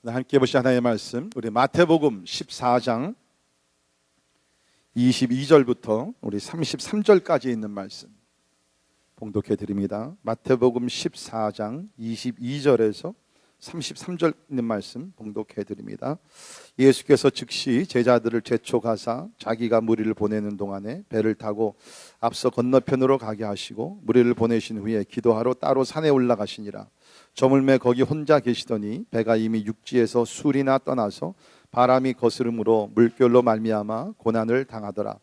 함께 보신 하나님의 말씀, 우리 마태복음 14장 22절부터 우리 33절까지 있는 말씀 봉독해 드립니다. 마태복음 14장 22절에서 33절 있는 말씀 봉독해 드립니다. 예수께서 즉시 제자들을 재촉하사 자기가 무리를 보내는 동안에 배를 타고 앞서 건너편으로 가게 하시고 무리를 보내신 후에 기도하러 따로 산에 올라가시니라. 저물매 거기 혼자 계시더니 배가 이미 육지에서 술이나 떠나서 바람이 거스름으로 물결로 말미암아 고난을 당하더라.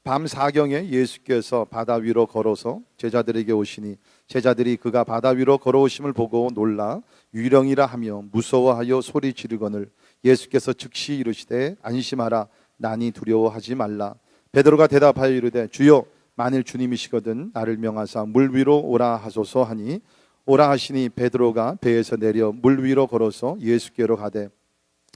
밤 사경에 예수께서 바다 위로 걸어서 제자들에게 오시니 제자들이 그가 바다 위로 걸어오심을 보고 놀라 유령이라 하며 무서워하여 소리 지르거늘 예수께서 즉시 이르시되 안심하라 난이 두려워하지 말라. 베드로가 대답하여 이르되 주여 만일 주님이시거든 나를 명하사 물 위로 오라 하소서 하니 오라 하시니 베드로가 배에서 내려 물 위로 걸어서 예수께로 가되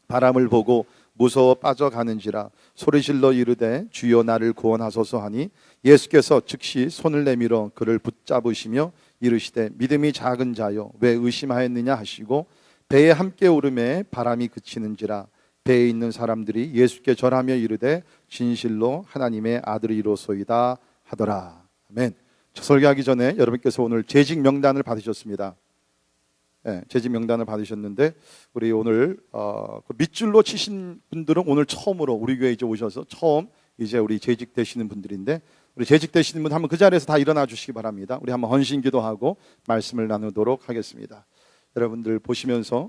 바람을 보고 무서워 빠져가는지라 소리질러 이르되 주여 나를 구원하소서 하니 예수께서 즉시 손을 내밀어 그를 붙잡으시며 이르시되 믿음이 작은 자여 왜 의심하였느냐 하시고 배에 함께 오르매 바람이 그치는지라 배에 있는 사람들이 예수께 절하며 이르되 진실로 하나님의 아들이로소이다 하더라. 아멘. 저 설교하기 전에 여러분께서 오늘 재직 명단을 받으셨습니다. 네, 재직 명단을 받으셨는데 우리 오늘 밑줄로 치신 분들은 오늘 처음으로 우리 교회에 이제 오셔서 처음 이제 우리 재직 되시는 분들인데 우리 재직 되시는 분 한번 그 자리에서 다 일어나 주시기 바랍니다. 우리 한번 헌신 기도하고 말씀을 나누도록 하겠습니다. 여러분들 보시면서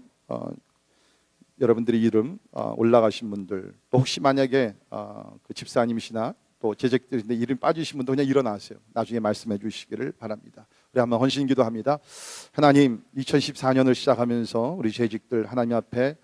여러분들의 이름 올라가신 분들 또 혹시 만약에 그 집사님이시나 또 재직들인데 이름 빠지신 분도 그냥 일어나세요. 나중에 말씀해 주시기를 바랍니다. 우리 한번 헌신 기도합니다. 하나님 2014년을 시작하면서 우리 재직들 하나님 앞에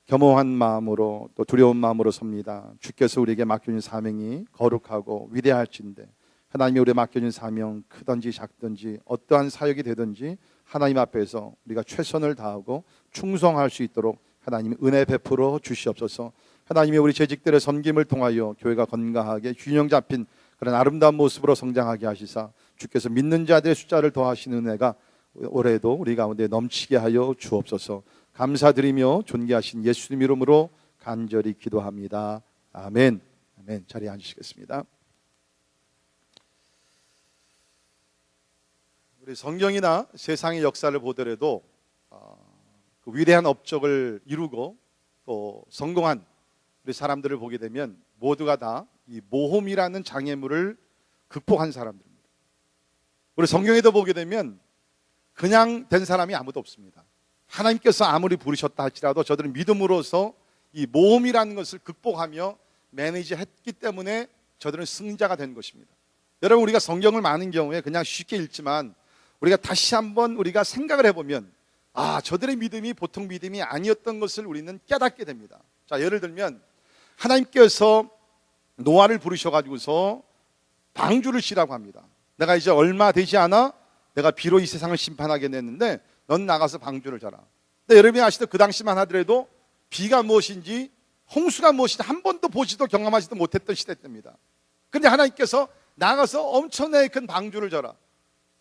겸허한 마음으로 또 두려운 마음으로 섭니다. 주께서 우리에게 맡겨준 사명이 거룩하고 위대할진데 하나님이 우리에게 맡겨준 사명 크든지 작든지 어떠한 사역이 되든지 하나님 앞에서 우리가 최선을 다하고 충성할 수 있도록 하나님이 은혜 베풀어 주시옵소서. 하나님이 우리 재직들의 섬김을 통하여 교회가 건강하게 균형 잡힌 그런 아름다운 모습으로 성장하게 하시사 주께서 믿는 자들의 숫자를 더하시는 은혜가 올해도 우리 가운데 넘치게 하여 주옵소서. 감사드리며 존귀하신 예수님 이름으로 간절히 기도합니다. 아멘. 아멘. 자리에 앉으시겠습니다. 우리 성경이나 세상의 역사를 보더라도 그 위대한 업적을 이루고 또 성공한 우리 사람들을 보게 되면 모두가 다 이 모험이라는 장애물을 극복한 사람들입니다. 우리 성경에도 보게 되면 그냥 된 사람이 아무도 없습니다. 하나님께서 아무리 부르셨다 할지라도 저들은 믿음으로서 이 모험이라는 것을 극복하며 매니지했기 때문에 저들은 승자가 된 것입니다. 여러분 우리가 성경을 많은 경우에 그냥 쉽게 읽지만 우리가 다시 한번 우리가 생각을 해보면 저들의 믿음이 보통 믿음이 아니었던 것을 우리는 깨닫게 됩니다. 자, 예를 들면 하나님께서 노아를 부르셔가지고서 방주를 쉬라고 합니다. 내가 이제 얼마 되지 않아 내가 비로 이 세상을 심판하게 냈는데 넌 나가서 방주를 져라. 근데 여러분이 아시듯 그 당시만 하더라도 비가 무엇인지 홍수가 무엇인지 한 번도 보지도 경험하지도 못했던 시대 때입니다. 그런데 하나님께서 나가서 엄청나게 큰 방주를 져라.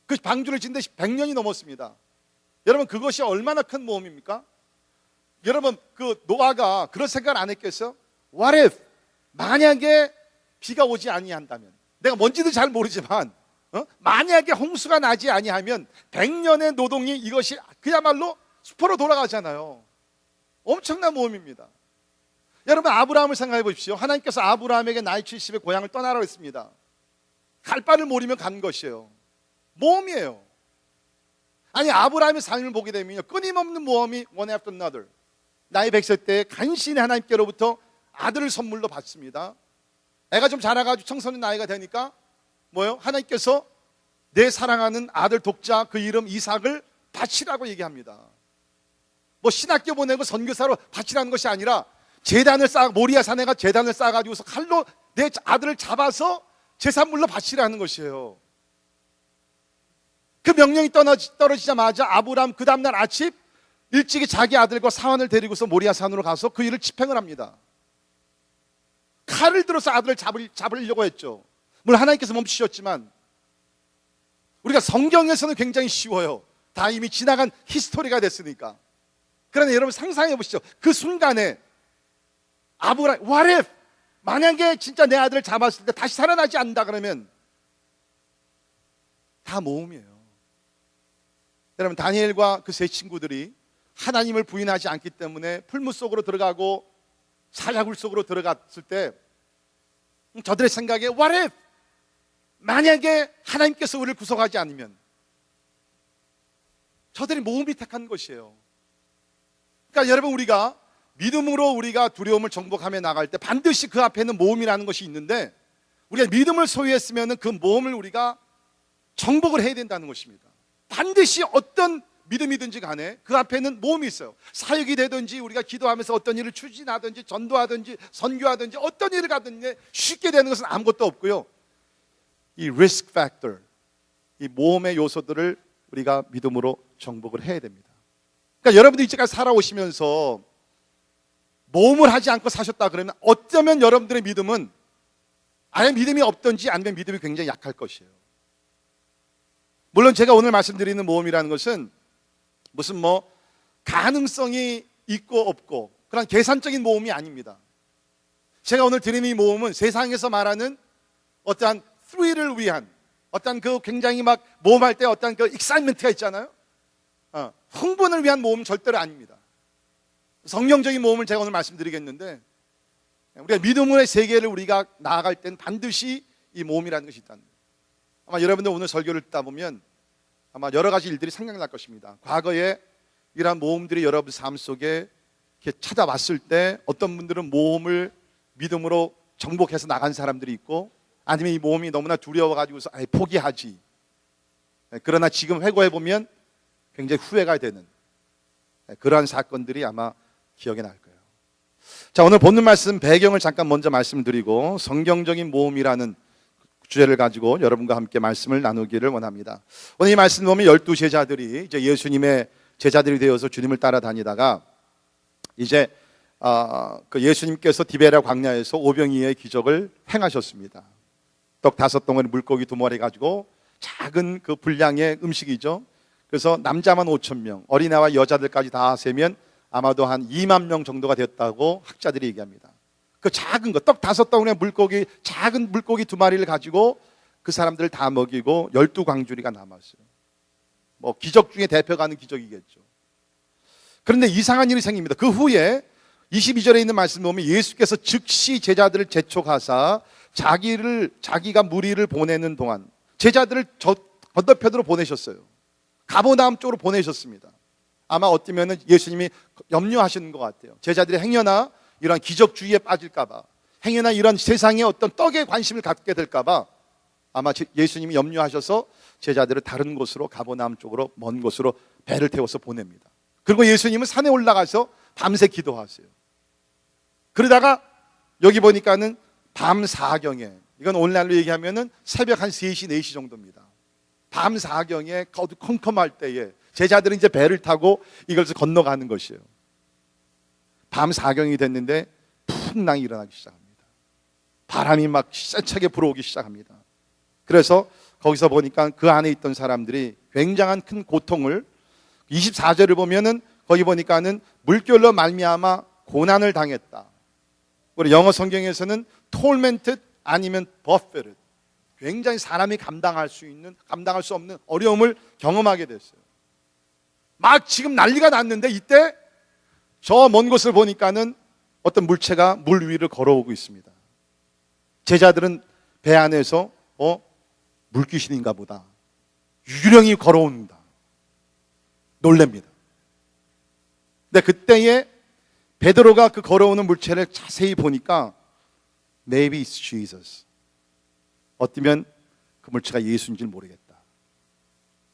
그 방주를 짓는데 100년이 넘었습니다. 여러분 그것이 얼마나 큰 모험입니까? 여러분 그 노아가 그런 생각을 안 했겠어요? What if? 만약에 비가 오지 아니한다면 내가 뭔지도 잘 모르지만 만약에 홍수가 나지 아니하면 100년의 노동이 이것이 그야말로 수포로 돌아가잖아요. 엄청난 모험입니다. 여러분 아브라함을 생각해 보십시오. 하나님께서 아브라함에게 나이 70에 고향을 떠나라고 했습니다. 갈 바를 모르면 간 것이에요. 모험이에요. 아니 아브라함의 삶을 보게 되면 끊임없는 모험이 one after another. 나이 100세 때 간신히 하나님께로부터 아들을 선물로 받습니다. 애가 좀 자라가지고 청소년 나이가 되니까 하나님께서 내 사랑하는 아들 독자 그 이름 이삭을 바치라고 얘기합니다. 신학교 보내고 선교사로 바치라는 것이 아니라 모리아 산에가 제단을 쌓아가지고서 칼로 내 아들을 잡아서 제산물로 바치라는 것이에요. 그 명령이 떨어지자마자 아브라함 그 다음날 아침 일찍이 자기 아들과 사환을 데리고서 모리아 산으로 가서 그 일을 집행을 합니다. 칼을 들어서 아들을 잡으려고 했죠. 물론 하나님께서 멈추셨지만 우리가 성경에서는 굉장히 쉬워요. 다 이미 지나간 히스토리가 됐으니까. 그러나 여러분 상상해 보시죠. 그 순간에 아브라함, what if? 만약에 진짜 내 아들을 잡았을 때 다시 살아나지 않는다 그러면 다 모험이에요. 여러분, 다니엘과 그 세 친구들이 하나님을 부인하지 않기 때문에 풀무 속으로 들어가고 사자굴 속으로 들어갔을 때 저들의 생각에 what if? 만약에 하나님께서 우리를 구속하지 않으면, 저들이 모험이 택한 것이에요. 그러니까 여러분, 우리가 믿음으로 우리가 두려움을 정복하며 나갈 때 반드시 그 앞에는 모험이라는 것이 있는데, 우리가 믿음을 소유했으면 그 모험을 우리가 정복을 해야 된다는 것입니다. 반드시 어떤 믿음이든지 간에 그 앞에는 모험이 있어요. 사역이 되든지 우리가 기도하면서 어떤 일을 추진하든지 전도하든지 선교하든지 어떤 일을 가든지 쉽게 되는 것은 아무것도 없고요. 이 risk factor, 이 모험의 요소들을 우리가 믿음으로 정복을 해야 됩니다. 그러니까 여러분들이 이제까지 살아오시면서 모험을 하지 않고 사셨다 그러면 어쩌면 여러분들의 믿음은 아예 믿음이 없든지 아니면 믿음이 굉장히 약할 것이에요. 물론 제가 오늘 말씀드리는 모험이라는 것은 무슨 가능성이 있고 없고 그런 계산적인 모험이 아닙니다. 제가 오늘 드리는 이 모험은 세상에서 말하는 어떠한 스릴을 위한, 어떤 그 굉장히 막 모험할 때 어떤 그 익사이먼트가 있잖아요. 흥분을 위한 모험은 절대로 아닙니다. 성경적인 모험을 제가 오늘 말씀드리겠는데, 우리가 믿음의 세계를 우리가 나아갈 때는 반드시 이 모험이라는 것이 있다는 거예요. 아마 여러분들 오늘 설교를 듣다 보면 아마 여러 가지 일들이 생각날 것입니다. 과거에 이러한 모험들이 여러분 삶 속에 이렇게 찾아왔을 때 어떤 분들은 모험을 믿음으로 정복해서 나간 사람들이 있고, 아니면 이 모험이 너무나 두려워가지고서 아예 포기하지. 그러나 지금 회고해보면 굉장히 후회가 되는 그러한 사건들이 아마 기억에 날 거예요. 자, 오늘 본문 말씀 배경을 잠깐 먼저 말씀드리고 성경적인 모험이라는 주제를 가지고 여러분과 함께 말씀을 나누기를 원합니다. 오늘 이 말씀 보면 12제자들이 이제 예수님의 제자들이 되어서 주님을 따라다니다가 이제 그 예수님께서 디베랴 광야에서 오병이어의 기적을 행하셨습니다. 떡 5덩어리 물고기 2마리 가지고 작은 그 분량의 음식이죠. 그래서 남자만 5,000명, 어린애와 여자들까지 다 세면 아마도 한 2만 명 정도가 됐다고 학자들이 얘기합니다. 그 작은 거, 떡 5덩어리의 물고기, 작은 물고기 2마리를 가지고 그 사람들을 다 먹이고 12광주리가 남았어요. 기적 중에 대표가 하는 기적이겠죠. 그런데 이상한 일이 생깁니다. 그 후에 22절에 있는 말씀 보면 예수께서 즉시 제자들을 재촉하사 자기가 무리를 보내는 동안 제자들을 건너편으로 보내셨어요. 가버나움 쪽으로 보내셨습니다. 아마 어쩌면 예수님이 염려하시는 것 같아요. 제자들이 행여나 이런 기적주의에 빠질까봐, 행여나 이런 세상의 어떤 떡에 관심을 갖게 될까봐 아마 예수님이 염려하셔서 제자들을 다른 곳으로, 가버나움 쪽으로, 먼 곳으로 배를 태워서 보냅니다. 그리고 예수님은 산에 올라가서 밤새 기도하세요. 그러다가 여기 보니까는 밤 4경에, 이건 오늘날로 얘기하면은 새벽 한 3시, 4시 정도입니다. 밤 4경에 컴컴할 때에 제자들은 이제 배를 타고 이것을 건너가는 것이에요. 밤 4경이 됐는데 풍랑이 일어나기 시작합니다. 바람이 막 세차게 불어오기 시작합니다. 그래서 거기서 보니까 그 안에 있던 사람들이 굉장한 큰 고통을, 24절을 보면은 거기 보니까는 물결로 말미암아 고난을 당했다. 우리 영어 성경에서는 tormented 아니면 buffeted, 굉장히 사람이 감당할 수 없는 어려움을 경험하게 됐어요. 막 지금 난리가 났는데 이때 저 먼 곳을 보니까는 어떤 물체가 물 위를 걸어오고 있습니다. 제자들은 배 안에서 물귀신인가 보다, 유령이 걸어온다, 놀랍니다. 근데 그때에 베드로가 그 걸어오는 물체를 자세히 보니까 Maybe it's Jesus. 어쩌면 그 물체가 예수인지 모르겠다.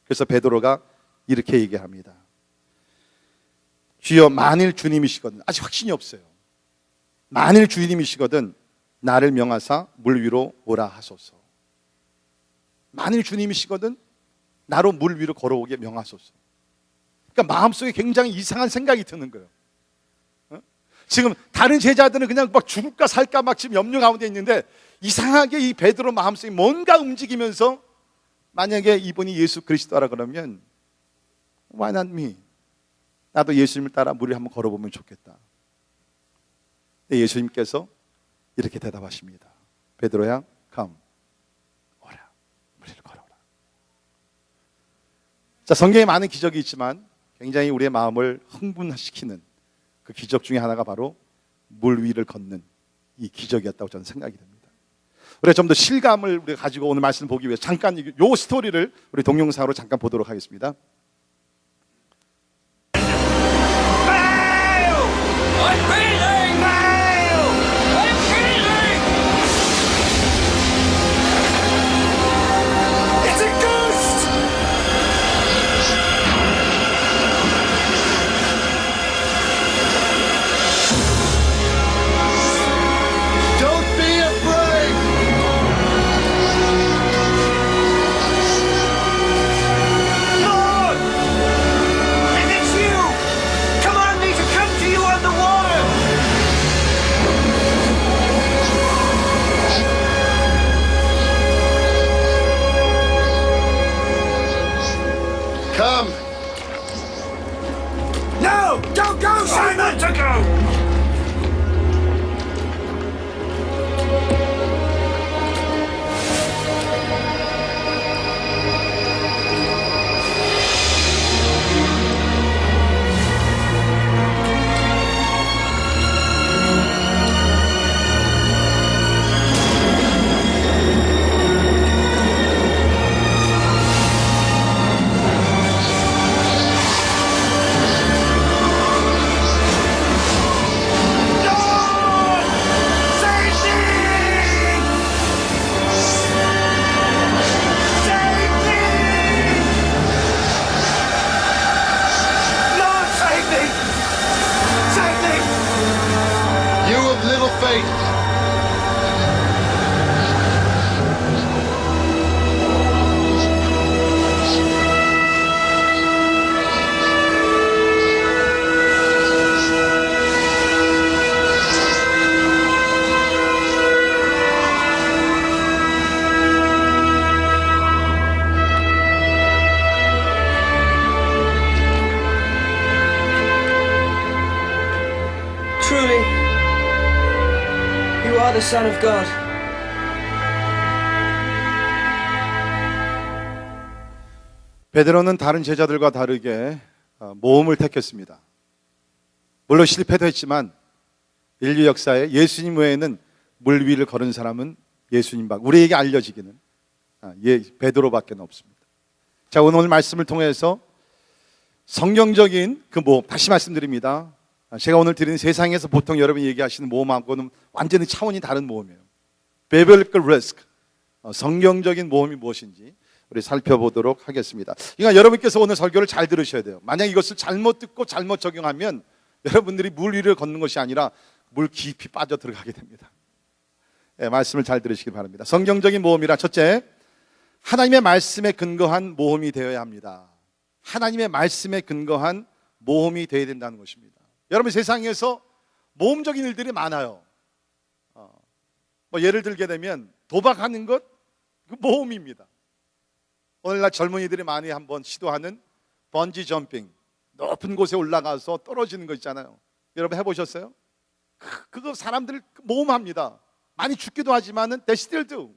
그래서 베드로가 이렇게 얘기합니다. 주여, 만일 주님이시거든, 아직 확신이 없어요. 만일 주님이시거든 나를 명하사 물 위로 오라 하소서. 만일 주님이시거든 나로 물 위로 걸어오게 명하소서. 그러니까 마음속에 굉장히 이상한 생각이 드는 거예요. 지금 다른 제자들은 그냥 막 죽을까 살까 막 지금 염려 가운데 있는데, 이상하게 이 베드로 마음속에 뭔가 움직이면서 만약에 이분이 예수 그리스도라 그러면 Why not me? 나도 예수님을 따라 물 위를 한번 걸어보면 좋겠다. 예수님께서 이렇게 대답하십니다. 베드로야, come, 오라, 물 위를 걸어라. 자, 성경에 많은 기적이 있지만 굉장히 우리의 마음을 흥분시키는 그 기적 중에 하나가 바로 물 위를 걷는 이 기적이었다고 저는 생각이 됩니다. 우리가 좀 더 실감을 우리가 가지고 오늘 말씀을 보기 위해서 잠깐 이 스토리를 우리 동영상으로 잠깐 보도록 하겠습니다. Come. No! Don't go, Simon! To go! Truly, you are the Son of God. 베드로는 다른 제자들과 다르게 모험을 택했습니다. 물론 실패도 했지만 인류 역사에 예수님 외에는 물 위를 걸은 사람은 예수님밖에, 우리에게 알려지기는 베드로밖에 없습니다. 자, 오늘 말씀을 통해서 성경적인 그 모험, 다시 말씀드립니다. 제가 오늘 드리는 세상에서 보통 여러분이 얘기하시는 모험하고는 완전히 차원이 다른 모험이에요. Biblical risk, 성경적인 모험이 무엇인지 우리 살펴보도록 하겠습니다. 그러니까 여러분께서 오늘 설교를 잘 들으셔야 돼요. 만약 이것을 잘못 듣고 잘못 적용하면 여러분들이 물 위를 걷는 것이 아니라 물 깊이 빠져 들어가게 됩니다. 네, 말씀을 잘 들으시기 바랍니다. 성경적인 모험이라, 첫째, 하나님의 말씀에 근거한 모험이 되어야 합니다. 하나님의 말씀에 근거한 모험이 되어야 된다는 것입니다. 여러분, 세상에서 모험적인 일들이 많아요. 예를 들게 되면 도박하는 것, 그 모험입니다. 오늘날 젊은이들이 많이 한번 시도하는 번지 점핑, 높은 곳에 올라가서 떨어지는 거 있잖아요. 여러분 해보셨어요? 그거 사람들 모험합니다. 많이 죽기도 하지만은 they still do.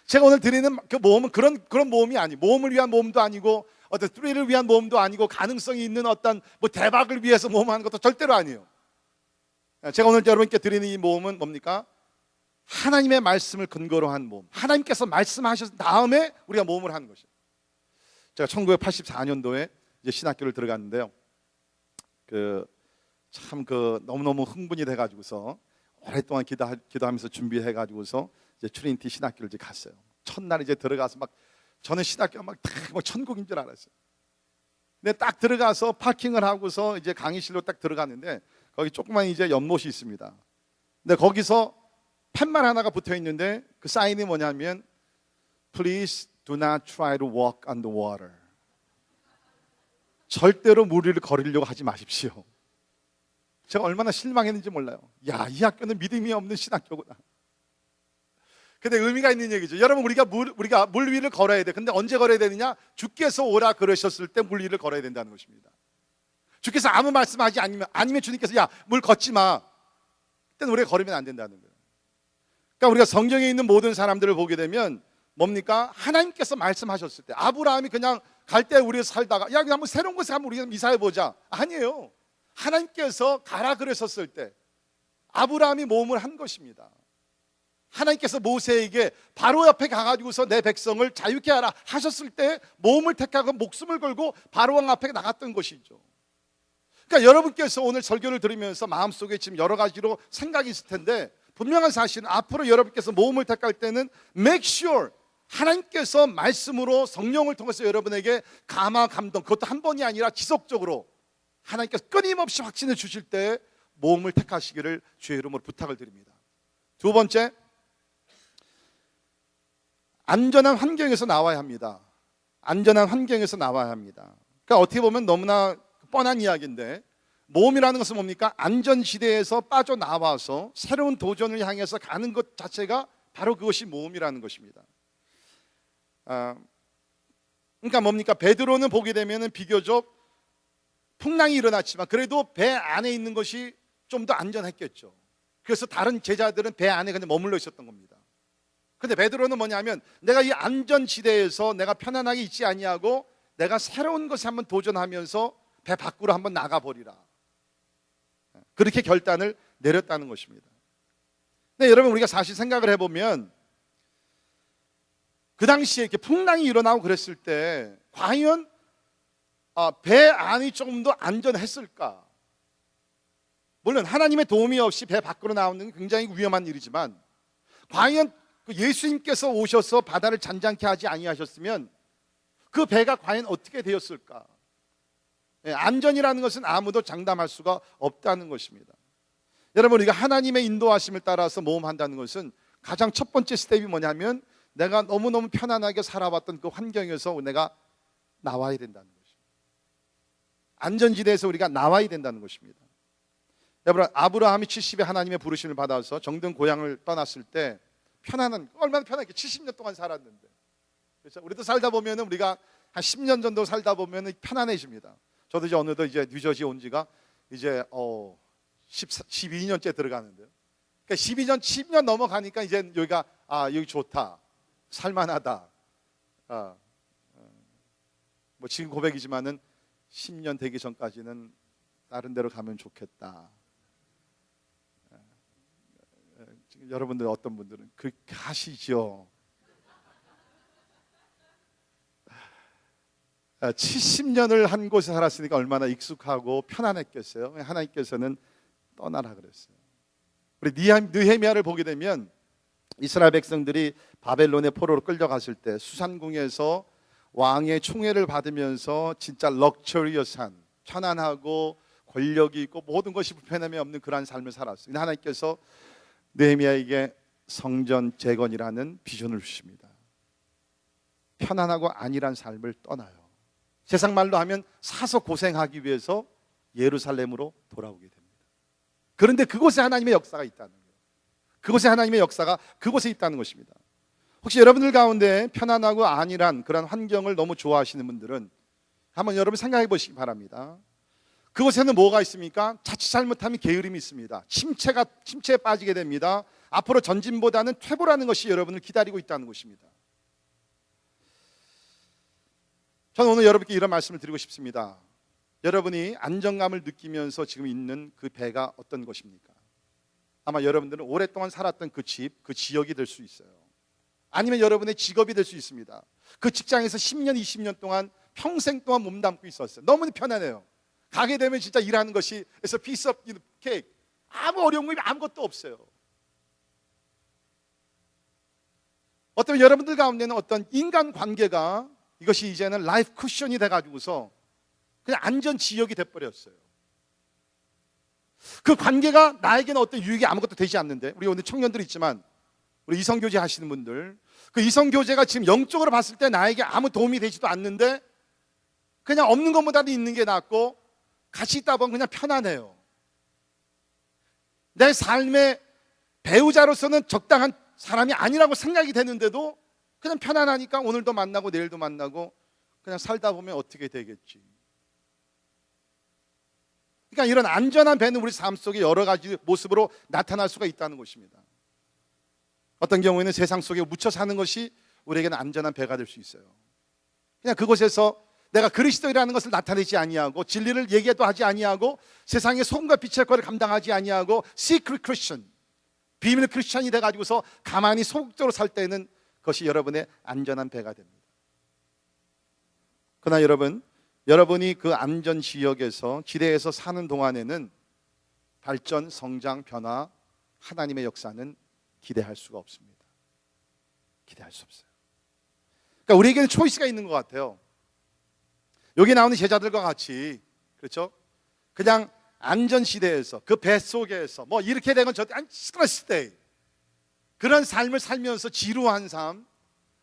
제가 오늘 드리는 그 모험은 그런 모험이 아니에요. 모험을 위한 모험도 아니고 어떤 스릴을 위한 모험도 아니고 가능성이 있는 어떤 대박을 위해서 모험하는 것도 절대로 아니에요. 제가 오늘 여러분께 드리는 이 모험은 뭡니까? 하나님의 말씀을 근거로 한 모험. 하나님께서 말씀하신 다음에 우리가 모험을 하는 것이에요. 제가 1984년도에 이제 신학교를 들어갔는데요. 너무너무 흥분이 돼가지고서 오랫동안 기도하면서 준비해가지고서 이제 트리니티 신학교를 이제 갔어요. 첫날 이제 들어가서 저는 신학교가 막 천국인 줄 알았어요. 근데 딱 들어가서 파킹을 하고서 이제 강의실로 딱 들어갔는데 거기 조그만 이제 연못이 있습니다. 근데 거기서 팻말 하나가 붙어 있는데 그 사인이 뭐냐면 Please do not try to walk on the water. 절대로 물 위를 걸으려고 하지 마십시오. 제가 얼마나 실망했는지 몰라요. 야, 이 학교는 믿음이 없는 신학교구나. 근데 의미가 있는 얘기죠. 여러분, 우리가 물 위를 걸어야 돼. 근데 언제 걸어야 되느냐? 주께서 오라 그러셨을 때 물 위를 걸어야 된다는 것입니다. 주께서 아무 말씀하지 아니면 주님께서 야, 물 걷지 마. 그때는 우리가 걸으면 안 된다는 거예요. 그러니까 우리가 성경에 있는 모든 사람들을 보게 되면 뭡니까? 하나님께서 말씀하셨을 때 아브라함이 그냥 갈대 우리가 살다가 야, 그냥 한번 새로운 곳에 한번 우리가 이사해 보자. 아니에요. 하나님께서 가라 그러셨을 때 아브라함이 모험을 한 것입니다. 하나님께서 모세에게 바로 옆에 가가지고서 내 백성을 자유케 하라 하셨을 때 모험을 택하고 목숨을 걸고 바로 왕 앞에 나갔던 것이죠. 그러니까 여러분께서 오늘 설교를 들으면서 마음속에 지금 여러 가지로 생각이 있을 텐데 분명한 사실은 앞으로 여러분께서 모험을 택할 때는 make sure 하나님께서 말씀으로 성령을 통해서 여러분에게 감화 감동, 그것도 한 번이 아니라 지속적으로 하나님께서 끊임없이 확신을 주실 때 모험을 택하시기를 주의 이름으로 부탁을 드립니다. 두 번째, 안전한 환경에서 나와야 합니다. 안전한 환경에서 나와야 합니다. 그러니까 어떻게 보면 너무나 뻔한 이야기인데 모험이라는 것은 뭡니까? 안전지대에서 빠져나와서 새로운 도전을 향해서 가는 것 자체가 바로 그것이 모험이라는 것입니다. 그러니까 뭡니까? 베드로는 보게 되면 비교적 풍랑이 일어났지만 그래도 배 안에 있는 것이 좀 더 안전했겠죠. 그래서 다른 제자들은 배 안에 그냥 머물러 있었던 겁니다. 근데 베드로는 뭐냐면 내가 이 안전지대에서 내가 편안하게 있지 아니하고 내가 새로운 것에 한번 도전하면서 배 밖으로 한번 나가버리라. 그렇게 결단을 내렸다는 것입니다. 근데 여러분 우리가 사실 생각을 해보면 그 당시에 이렇게 풍랑이 일어나고 그랬을 때 과연 배 안이 조금 더 안전했을까? 물론 하나님의 도움이 없이 배 밖으로 나오는 건 굉장히 위험한 일이지만 과연 예수님께서 오셔서 바다를 잔잔케 하지 아니하셨으면 그 배가 과연 어떻게 되었을까? 안전이라는 것은 아무도 장담할 수가 없다는 것입니다. 여러분 우리가 하나님의 인도하심을 따라서 모험한다는 것은 가장 첫 번째 스텝이 뭐냐면 내가 너무너무 편안하게 살아왔던 그 환경에서 내가 나와야 된다는 것입니다. 안전지대에서 우리가 나와야 된다는 것입니다. 여러분 아브라함이 70에 하나님의 부르심을 받아서 정든 고향을 떠났을 때 편안한, 얼마나 편하게 70년 동안 살았는데, 그렇죠? 우리도 살다 보면 우리가 한 10년 정도 살다 보면 편안해집니다. 저도 이제 어느덧 이제 뉴저지 온 지가 이제 12년째 들어가는데요. 그러니까 12년, 10년 넘어가니까 이제 여기가 여기 좋다, 살만하다. 뭐 지금 고백이지만은 10년 되기 전까지는 다른 데로 가면 좋겠다. 여러분들 어떤 분들은 그렇게 하시죠. 70년을 한 곳에 살았으니까 얼마나 익숙하고 편안했겠어요. 하나님께서는 떠나라 그랬어요. 우리 느헤미야를 보게 되면 이스라엘 백성들이 바벨론의 포로로 끌려갔을 때 수산궁에서 왕의 총애를 받으면서 진짜 럭처리어스한, 편안하고 권력이 있고 모든 것이 불편함이 없는 그러한 삶을 살았어요. 하나님께서 느헤미야에게 성전 재건이라는 비전을 주십니다. 편안하고 안일한 삶을 떠나요. 세상 말로 하면 사서 고생하기 위해서 예루살렘으로 돌아오게 됩니다. 그런데 그곳에 하나님의 역사가 있다는 거예요. 그곳에 하나님의 역사가 그곳에 있다는 것입니다. 혹시 여러분들 가운데 편안하고 안일한 그런 환경을 너무 좋아하시는 분들은 한번 여러분 생각해 보시기 바랍니다. 그곳에는 뭐가 있습니까? 자칫 잘못하면 게으름이 있습니다. 침체에 빠지게 됩니다. 앞으로 전진보다는 퇴보라는 것이 여러분을 기다리고 있다는 것입니다. 저는 오늘 여러분께 이런 말씀을 드리고 싶습니다. 여러분이 안정감을 느끼면서 지금 있는 그 배가 어떤 것입니까? 아마 여러분들은 오랫동안 살았던 그 집, 그 지역이 될 수 있어요. 아니면 여러분의 직업이 될 수 있습니다. 그 직장에서 10년, 20년 동안 평생 동안 몸담고 있었어요. 너무 편안해요. 가게 되면 진짜 일하는 것이 그래서 piece of cake, 아무 어려운 게 아무것도 없어요. 어떤 여러분들 가운데는 어떤 인간 관계가 이것이 이제는 라이프 쿠션이 돼가지고서 그냥 안전 지역이 돼버렸어요. 그 관계가 나에게는 어떤 유익이 아무것도 되지 않는데, 우리 오늘 청년들 있지만 우리 이성교제 하시는 분들, 그 이성교제가 지금 영적으로 봤을 때 나에게 아무 도움이 되지도 않는데 그냥 없는 것보다도 있는 게 낫고 같이 있다 보면 그냥 편안해요. 내 삶의 배우자로서는 적당한 사람이 아니라고 생각이 되는데도 그냥 편안하니까 오늘도 만나고 내일도 만나고 그냥 살다 보면 어떻게 되겠지. 그러니까 이런 안전한 배는 우리 삶 속에 여러 가지 모습으로 나타날 수가 있다는 것입니다. 어떤 경우에는 세상 속에 묻혀 사는 것이 우리에게는 안전한 배가 될 수 있어요. 그냥 그곳에서 내가 그리스도이라는 것을 나타내지 아니하고 진리를 얘기도 하지 아니하고 세상의 소금과 빛의 역할을 감당하지 아니하고 시크릿 크리스천, 비밀 크리스천이 돼가지고서 가만히 소극적으로 살 때는 그것이 여러분의 안전한 배가 됩니다. 그러나 여러분이 그 안전 지역에서 지대에서 사는 동안에는 발전, 성장, 변화, 하나님의 역사는 기대할 수가 없습니다. 기대할 수 없어요. 그러니까 우리에게는 초이스가 있는 것 같아요. 여기 나오는 제자들과 같이, 그렇죠? 그냥 안전시대에서 그 뱃속에서 뭐 이렇게 된 건 절대 I'm just gonna stay, 그런 삶을 살면서 지루한 삶,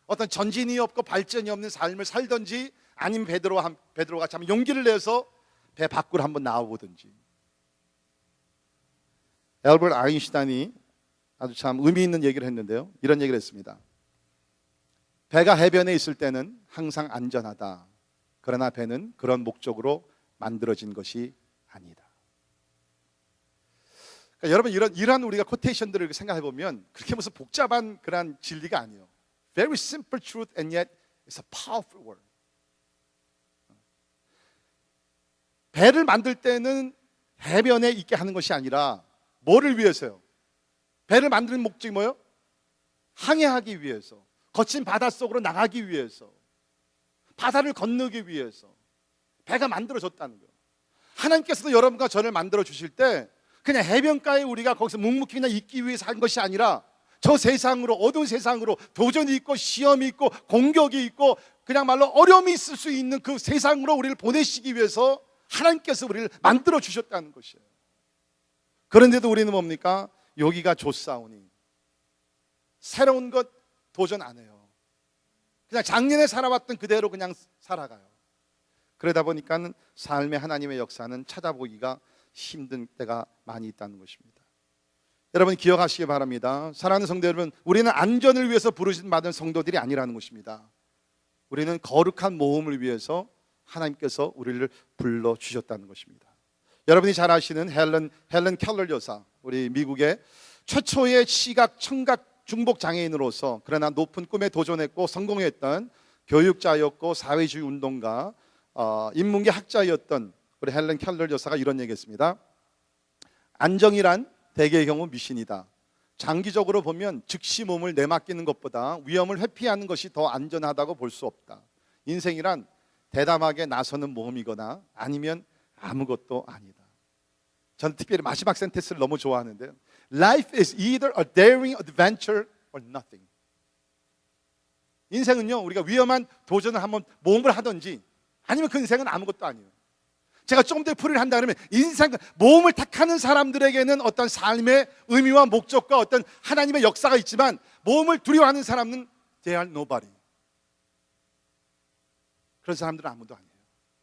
어떤 전진이 없고 발전이 없는 삶을 살든지, 아니면 베드로가 참 용기를 내서 배 밖으로 한번 나와보든지. 엘버트 아인슈타인이 아주 참 의미 있는 얘기를 했는데요, 이런 얘기를 했습니다. 배가 해변에 있을 때는 항상 안전하다. 그러나 배는 그런 목적으로 만들어진 것이 아니다. 그러니까 여러분, 이러한 우리가 코테이션들을 생각해 보면 그렇게 무슨 복잡한 그런 진리가 아니에요. Very simple truth and yet it's a powerful word. 배를 만들 때는 해변에 있게 하는 것이 아니라 뭐를 위해서요? 배를 만드는 목적이 뭐예요? 항해하기 위해서, 거친 바닷속으로 나가기 위해서, 바다를 건너기 위해서 배가 만들어졌다는 거예요. 하나님께서도 여러분과 저를 만들어 주실 때 그냥 해변가에 우리가 거기서 묵묵히 그냥 있기 위해서 한 것이 아니라 저 세상으로, 어두운 세상으로 도전이 있고 시험이 있고 공격이 있고 그냥 말로 어려움이 있을 수 있는 그 세상으로 우리를 보내시기 위해서 하나님께서 우리를 만들어 주셨다는 것이에요. 그런데도 우리는 뭡니까? 여기가 좋사오니 새로운 것 도전 안 해요. 그냥 작년에 살아왔던 그대로 그냥 살아가요. 그러다 보니까 삶의 하나님의 역사는 찾아보기가 힘든 때가 많이 있다는 것입니다. 여러분 기억하시기 바랍니다. 사랑하는 성도 여러분, 우리는 안전을 위해서 부르심 받은 성도들이 아니라는 것입니다. 우리는 거룩한 모험을 위해서 하나님께서 우리를 불러주셨다는 것입니다. 여러분이 잘 아시는 헬런 켈러 여사, 우리 미국의 최초의 시각 청각 중복 장애인으로서 그러나 높은 꿈에 도전했고 성공했던 교육자였고 사회주의 운동가, 인문계 학자였던 우리 헬런 켈러 여사가 이런 얘기했습니다. 안정이란 대개의 경우 미신이다. 장기적으로 보면 즉시 몸을 내맡기는 것보다 위험을 회피하는 것이 더 안전하다고 볼 수 없다. 인생이란 대담하게 나서는 모험이거나 아니면 아무것도 아니다. 저는 특별히 마지막 센텐스를 너무 좋아하는데요. Life is either a daring adventure or nothing. 인생은요, 우리가 위험한 도전을 한번 모험을 하든지 아니면 그 인생은 아무것도 아니에요. 제가 조금 더 풀이를 한다 그러면 인생 모험을 택하는 사람들에게는 어떤 삶의 의미와 목적과 어떤 하나님의 역사가 있지만 모험을 두려워하는 사람은 they are nobody. 그런 사람들은 아무도 아니에요.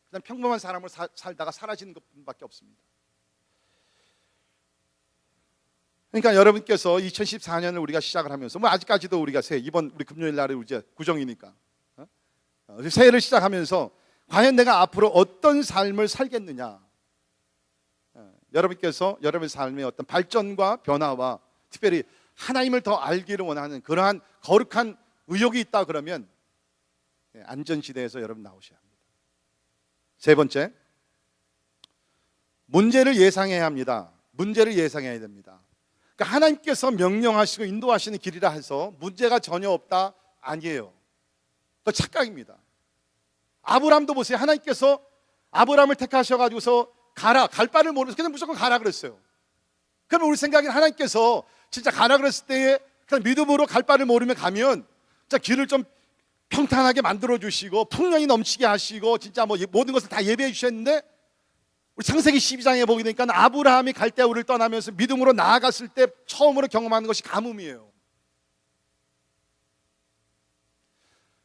그냥 평범한 사람으로 살다가 사라지는 것밖에 없습니다. 그러니까 여러분께서 2014년을 우리가 시작을 하면서 뭐 아직까지도 우리가 이번 우리 금요일 날에 이제 구정이니까 새해를 시작하면서 과연 내가 앞으로 어떤 삶을 살겠느냐, 여러분께서 여러분의 삶의 어떤 발전과 변화와 특별히 하나님을 더 알기를 원하는 그러한 거룩한 의욕이 있다 그러면 안전지대에서 여러분 나오셔야 합니다. 세 번째, 문제를 예상해야 합니다. 문제를 예상해야 됩니다. 그러니까 하나님께서 명령하시고 인도하시는 길이라 해서 문제가 전혀 없다 아니에요. 그 착각입니다. 아브라함도 보세요. 하나님께서 아브라함을 택하셔가지고서 가라, 갈 바를 모르면서 그냥 무조건 가라 그랬어요. 그러면 우리 생각에는 하나님께서 진짜 가라 그랬을 때에 그냥 믿음으로 갈 바를 모르면 가면 진짜 길을 좀 평탄하게 만들어 주시고 풍년이 넘치게 하시고 진짜 뭐 모든 것을 다 예배해 주셨는데, 우리 창세기 12장에 보게 되니까 아브라함이 갈대아우를 떠나면서 믿음으로 나아갔을 때 처음으로 경험하는 것이 가뭄이에요.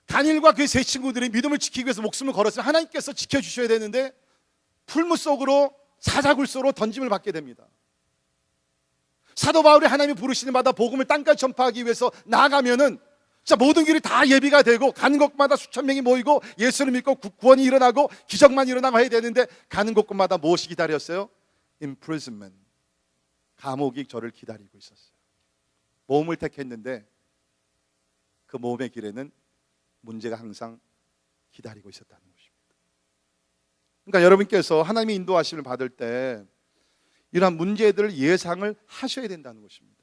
다니엘과 그의 세 친구들이 믿음을 지키기 위해서 목숨을 걸었으면 하나님께서 지켜주셔야 되는데 풀무 속으로 사자굴소로 던짐을 받게 됩니다. 사도 바울이 하나님이 부르시는 바다 복음을 땅까지 전파하기 위해서 나아가면은 진짜 모든 길이 다 예비가 되고 가는 곳마다 수천 명이 모이고 예수를 믿고 구원이 일어나고 기적만 일어나고 해야 되는데 가는 곳마다 무엇이 기다렸어요? imprisonment, 감옥이 저를 기다리고 있었어요. 모험을 택했는데 그 모험의 길에는 문제가 항상 기다리고 있었다는 것입니다. 그러니까 여러분께서 하나님의 인도하심을 받을 때 이러한 문제들을 예상을 하셔야 된다는 것입니다.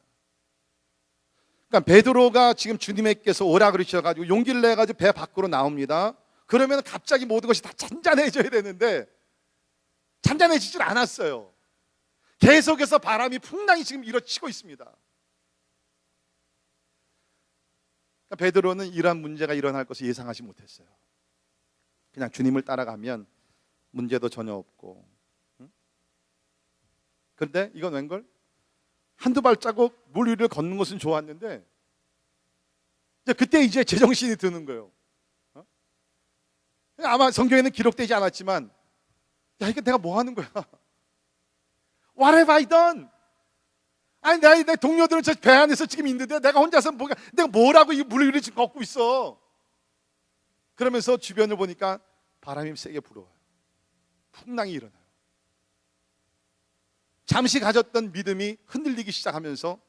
그러니까 베드로가 지금 주님께서 오라 그러셔가지고 용기를 내가지고 배 밖으로 나옵니다. 그러면 갑자기 모든 것이 다 잔잔해져야 되는데 잔잔해지질 않았어요. 계속해서 바람이 풍랑이 지금 일어치고 있습니다. 그러니까 베드로는 이러한 문제가 일어날 것을 예상하지 못했어요. 그냥 주님을 따라가면 문제도 전혀 없고. 그런데 이건 웬걸? 한두 발자국 물 위를 걷는 것은 좋았는데 그때 이제 제정신이 드는 거예요. 아마 성경에는 기록되지 않았지만 야, 이게 내가 뭐 하는 거야? What have I done? 아니 내 동료들은 저 배 안에서 지금 있는데 내가 혼자서 내가 뭐라고 이 물 위를 지금 걷고 있어? 그러면서 주변을 보니까 바람이 세게 불어와요. 풍랑이 일어나요. 잠시 가졌던 믿음이 흔들리기 시작하면서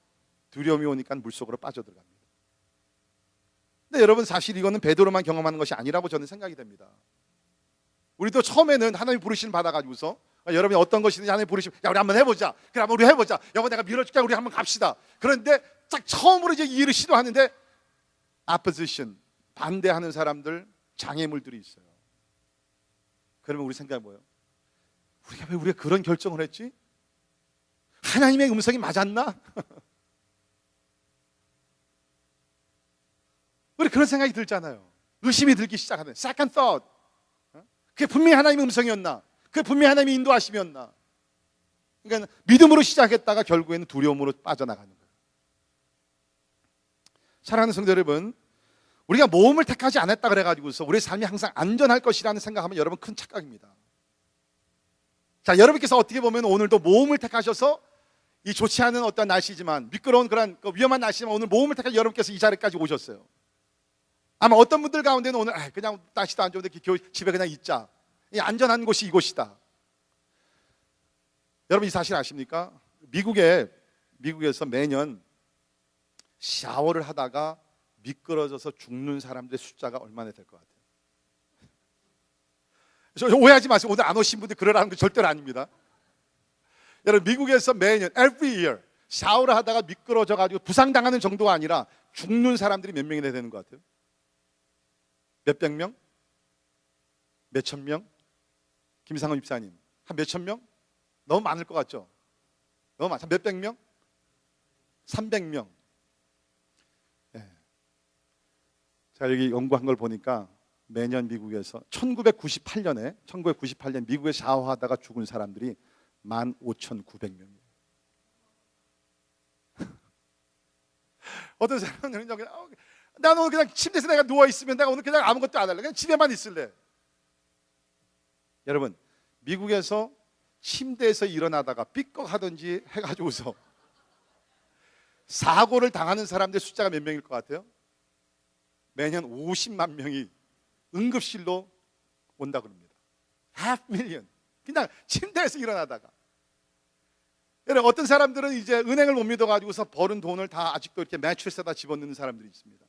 두려움이 오니까 물속으로 빠져들어갑니다. 근데 여러분 사실 이거는 베드로만 경험하는 것이 아니라고 저는 생각이 됩니다. 우리도 처음에는 하나님 부르심을 받아가지고서 여러분이 어떤 것이든지 하나님 부르시면 야 우리 한번 해보자. 그래 한번 우리 해보자. 여보 내가 밀어줄게. 우리 한번 갑시다. 그런데 딱 처음으로 이제 이 일을 시도하는데 opposition, 반대하는 사람들, 장애물들이 있어요. 그러면 우리 생각이 뭐예요? 우리가 그런 결정을 했지? 하나님의 음성이 맞았나? 우리 그런 생각이 들잖아요. 의심이 들기 시작하는 second thought. 그게 분명히 하나님의 음성이었나? 그게 분명히 하나님의 인도하심이었나? 그러니까 믿음으로 시작했다가 결국에는 두려움으로 빠져나가는 거예요. 사랑하는 성도 여러분, 우리가 모험을 택하지 않았다 그래가지고서 우리의 삶이 항상 안전할 것이라는 생각하면 여러분 큰 착각입니다. 자, 여러분께서 어떻게 보면 오늘도 모험을 택하셔서 이 좋지 않은 어떤 날씨지만 미끄러운 그런 위험한 날씨지만 오늘 모험을 택해 여러분께서 이 자리까지 오셨어요. 아마 어떤 분들 가운데는 오늘 그냥 날씨도 안 좋은데 집에 그냥 있자. 이 안전한 곳이 이곳이다. 여러분 이 사실 아십니까? 미국에서 매년 샤워를 하다가 미끄러져서 죽는 사람들의 숫자가 얼마나 될 것 같아요? 저 오해하지 마세요. 오늘 안 오신 분들 그러라는 거 절대로 아닙니다. 여러분 미국에서 매년 every year 샤워를 하다가 미끄러져 가지고 부상당하는 정도가 아니라 죽는 사람들이 몇 명이나 되는 것 같아요? 몇백 명? 몇천 명? 김상훈 집사님 한 몇천 명? 너무 많을 것 같죠? 너무 많죠? 몇백 명? 300명. 네. 자 여기 연구한 걸 보니까 매년 미국에서 1998년 미국에 샤워하다가 죽은 사람들이 15,900명이에요. 어떤 사람들은 나는 오늘 그냥 침대에서 내가 누워있으면 내가 오늘 그냥 아무것도 안 할래. 그냥 집에만 있을래. 여러분 미국에서 침대에서 일어나다가 삐걱하든지 해가지고서 사고를 당하는 사람들의 숫자가 몇 명일 것 같아요? 매년 50만 명이 응급실로 온다 그럽니다. 500,000. 그냥 침대에서 일어나다가. 여러분 어떤 사람들은 이제 은행을 못 믿어가지고서 벌은 돈을 다 아직도 이렇게 매트리스에다 집어넣는 사람들이 있습니다.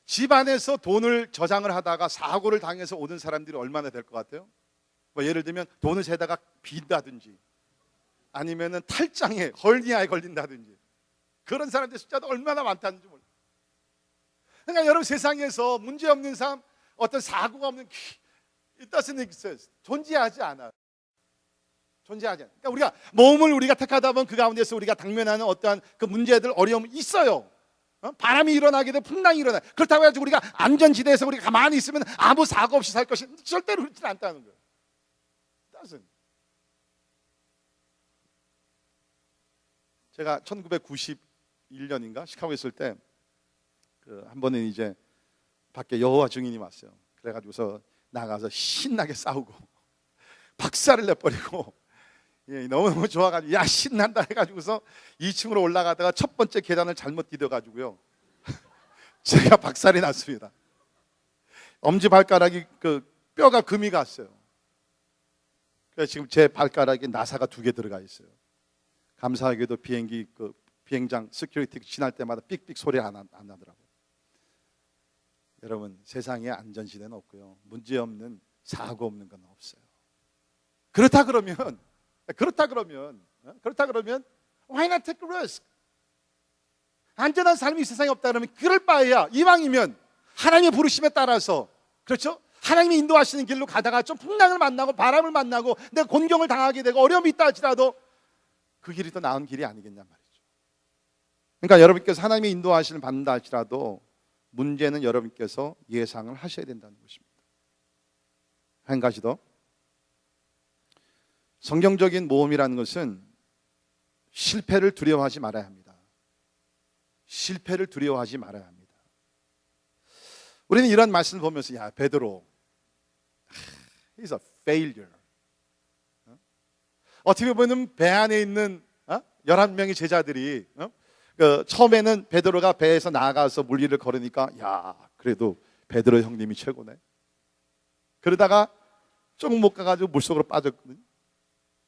집 안에서 돈을 저장을 하다가 사고를 당해서 오는 사람들이 얼마나 될 것 같아요? 뭐 예를 들면 돈을 재다가 빈다든지 아니면은 탈장에 헐니아에 걸린다든지 그런 사람들 숫자도 얼마나 많다는지 몰라요. 그러니까 여러분 세상에서 문제 없는 삶, 어떤 사고가 없는 it doesn't exist. 존재하지 않아요. 존재하지 않아요. 그러니까 우리가 모험을 우리가 택하다 보면 그 가운데서 우리가 당면하는 어떠한 그 문제들 어려움이 있어요. 바람이 일어나게 되면 풍랑이 일어나요. 그렇다고 해가지고 우리가 안전지대에서 우리가 가만히 있으면 아무 사고 없이 살 것이 절대로 그렇지 않다는 거예요. doesn't. 제가 1991년인가 시카고에 있을 때 한 번은 이제 밖에 여호와 증인이 왔어요. 그래가지고서 나가서 신나게 싸우고 박살을 내버리고 너무너무 좋아가지고 야 신난다 해가지고서 2층으로 올라가다가 첫 번째 계단을 잘못 디뎌가지고요 제가 박살이 났습니다. 엄지발가락이 그 뼈가 금이 갔어요. 그래서 지금 제 발가락에 나사가 2개 들어가 있어요. 감사하게도 비행기 비행장 시큐리티 지날 때마다 삑삑 소리 안 나더라고요. 여러분, 세상에 안전지대는 없고요, 문제 없는 사고 없는 건 없어요. 그렇다 그러면 why not take a risk? 안전한 삶이 이 세상에 없다 그러면 그럴 바에야 이왕이면 하나님의 부르심에 따라서, 그렇죠? 하나님이 인도하시는 길로 가다가 좀 풍랑을 만나고 바람을 만나고 내가 곤경을 당하게 되고 어려움이 있다 할지라도 그 길이 더 나은 길이 아니겠냐 말이죠. 그러니까 여러분께서 하나님의 인도하시는 받는다 할지라도 문제는 여러분께서 예상을 하셔야 된다는 것입니다. 한 가지 더, 성경적인 모험이라는 것은 실패를 두려워하지 말아야 합니다. 실패를 두려워하지 말아야 합니다. 우리는 이런 말씀을 보면서, 야, 베드로 he's a failure. 어떻게 보면 배 안에 있는 11명의 제자들이 처음에는 베드로가 배에서 나가서 물 위를 걸으니까, 야, 그래도 베드로 형님이 최고네. 그러다가 조금 못 가가지고 물속으로 빠졌거든요.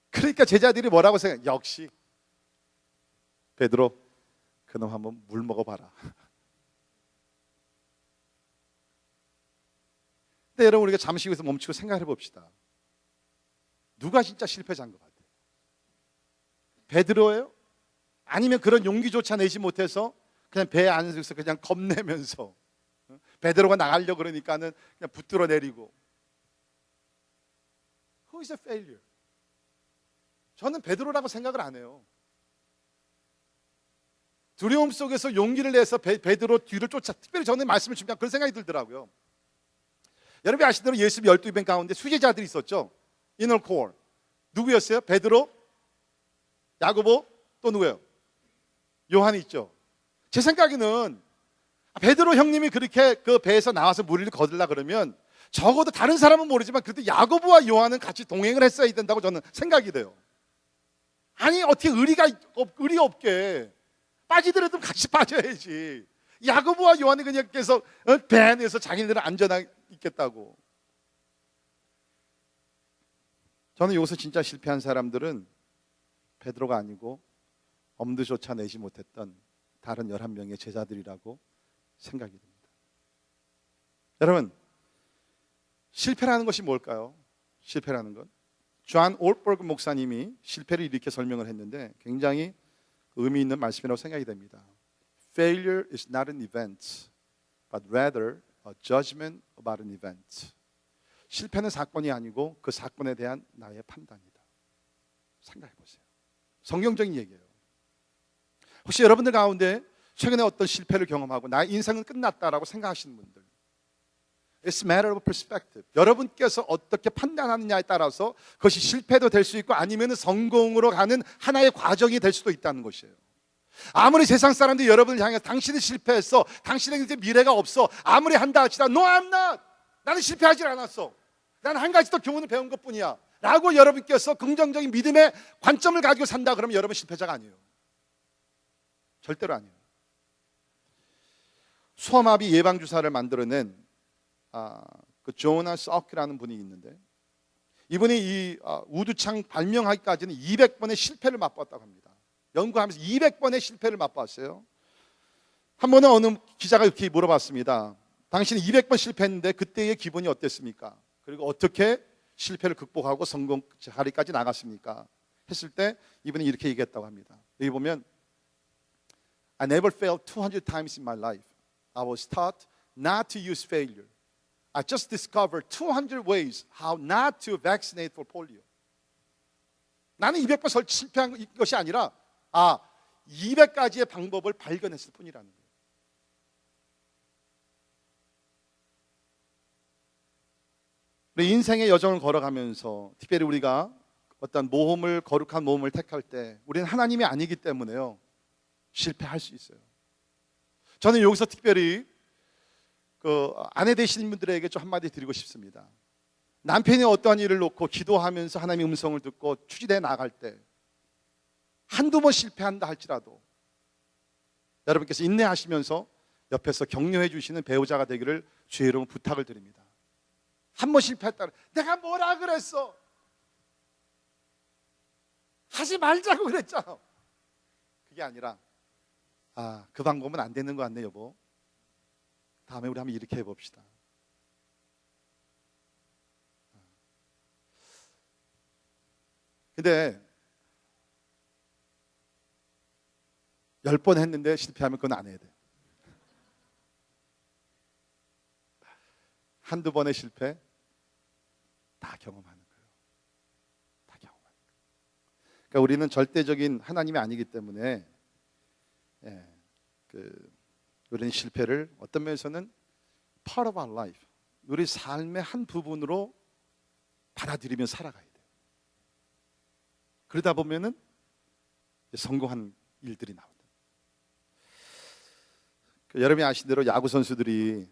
그러니까 제자들이 뭐라고 생각해? 역시 베드로, 그놈 한번 물 먹어봐라. 근데 여러분, 우리가 잠시 여기서 멈추고 생각해 봅시다. 누가 진짜 실패자인 것 같아요? 베드로예요? 아니면 그런 용기조차 내지 못해서 그냥 배 안에서 그냥 겁내면서 베드로가 나가려고 그러니까는 그냥 붙들어 내리고. Who is a failure? 저는 베드로라고 생각을 안 해요. 두려움 속에서 용기를 내서 베드로 뒤를 쫓아, 특별히 저는 말씀을 준비한 그런 생각이 들더라고요. 여러분이 아시는 대로 예수 12명 가운데 수제자들이 있었죠. 이너 코어. 누구였어요? 베드로, 야고보, 또 누구예요? 요한이 있죠. 제 생각에는 베드로 형님이 그렇게 그 배에서 나와서 물을 거들라 그러면 적어도 다른 사람은 모르지만 그래도 야고보와 요한은 같이 동행을 했어야 된다고 저는 생각이 돼요. 아니, 어떻게 의리 없게 빠지더라도 같이 빠져야지. 야고보와 요한이 그냥 계속 배 안에서 자기네들은 안전하게 있겠다고. 저는 여기서 진짜 실패한 사람들은 베드로가 아니고 엄두조차 내지 못했던 다른 11명의 제자들이라고 생각이 듭니다. 여러분, 실패라는 것이 뭘까요? 실패라는 것, 존 올버그 목사님이 실패를 이렇게 설명을 했는데 굉장히 의미 있는 말씀이라고 생각이 됩니다. Failure is not an event, but rather a judgment about an event. 실패는 사건이 아니고 그 사건에 대한 나의 판단이다. 생각해 보세요. 성경적인 얘기예요. 혹시 여러분들 가운데 최근에 어떤 실패를 경험하고 나의 인생은 끝났다라고 생각하시는 분들, It's a matter of perspective. 여러분께서 어떻게 판단하느냐에 따라서 그것이 실패도 될 수 있고 아니면 성공으로 가는 하나의 과정이 될 수도 있다는 것이에요. 아무리 세상 사람들이 여러분을 향해 당신은 실패했어, 당신에게 이제 미래가 없어, 아무리 한다 할지라도 No, I'm not. 나는 실패하지 않았어. 나는 한 가지 더 교훈을 배운 것뿐이야 라고 여러분께서 긍정적인 믿음의 관점을 가지고 산다 그러면 여러분 실패자가 아니에요. 절대로 아니에요. 소아마비 예방주사를 만들어낸 그 조나 서크라는 분이 있는데, 이분이 이 우두창 발명하기까지는 200번의 실패를 맛봤다고 합니다. 연구하면서 200번의 실패를 맛봤어요. 한 번은 어느 기자가 이렇게 물어봤습니다. 당신이 200번 실패했는데 그때의 기분이 어땠습니까? 그리고 어떻게 실패를 극복하고 성공 자리까지 나갔습니까? 했을 때 이분이 이렇게 얘기했다고 합니다. 여기 보면 I never failed 200 times in my life. I was taught not to use failure. I just discovered 200 ways how not to vaccinate for polio. 나는 200번 실패한 것이 아니라 200가지의 방법을 발견했을 뿐이라는 거예요. 우리 인생의 여정을 걸어가면서 특별히 우리가 어떤 모험을, 거룩한 모험을 택할 때 우리는 하나님이 아니기 때문에요, 실패할 수 있어요. 저는 여기서 특별히 아내 되시는 분들에게 좀 한마디 드리고 싶습니다. 남편이 어떠한 일을 놓고 기도하면서 하나님의 음성을 듣고 추진해 나갈 때 한두 번 실패한다 할지라도 여러분께서 인내하시면서 옆에서 격려해 주시는 배우자가 되기를 주의 이름으로 부탁을 드립니다. 한 번 실패했다, 내가 뭐라 그랬어? 하지 말자고 그랬잖아. 그게 아니라 그 방법은 안 되는 거 같네 여보. 다음에 우리 한번 이렇게 해봅시다. 근데 10번 했는데 실패하면 그건 안 해야 돼. 한두 번의 실패 다 경험하는 거예요. 다 경험하는 거예요. 그러니까 우리는 절대적인 하나님이 아니기 때문에 우리는 실패를 어떤 면에서는 part of our life, 우리 삶의 한 부분으로 받아들이며 살아가야 돼요. 그러다 보면은 성공한 일들이 나온다. 여러분이 아신 대로 야구 선수들이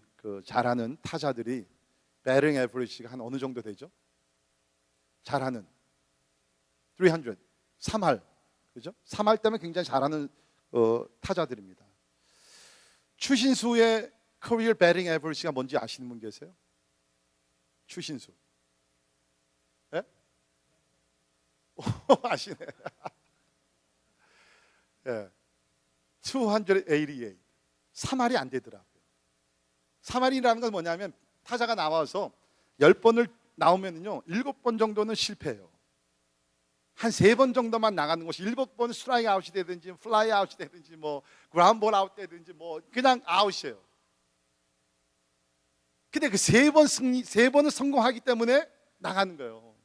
잘하는 타자들이 배팅 에버리지가 한 어느 정도 되죠? 잘하는 300, 3할, 그죠? 3할 때면 굉장히 잘하는 타자들입니다. 추신수의 커리어 배팅 에버리지가 뭔지 아시는 분 계세요? 추신수. 예? 아시네. 예. 288. 3할이 안 되더라고요. 3할이라는 건 뭐냐면 타자가 나와서 10번을 나오면요 7번 정도는 실패해요. 한 3번 정도만 나가는 것이 7번 스트라이크 아웃이 되든지 플라이 아웃이 되든지 뭐 그라운드볼 아웃 되든지 뭐 그냥 아웃이에요. 근데 그 3번을 성공하기 때문에 나가는 거예요.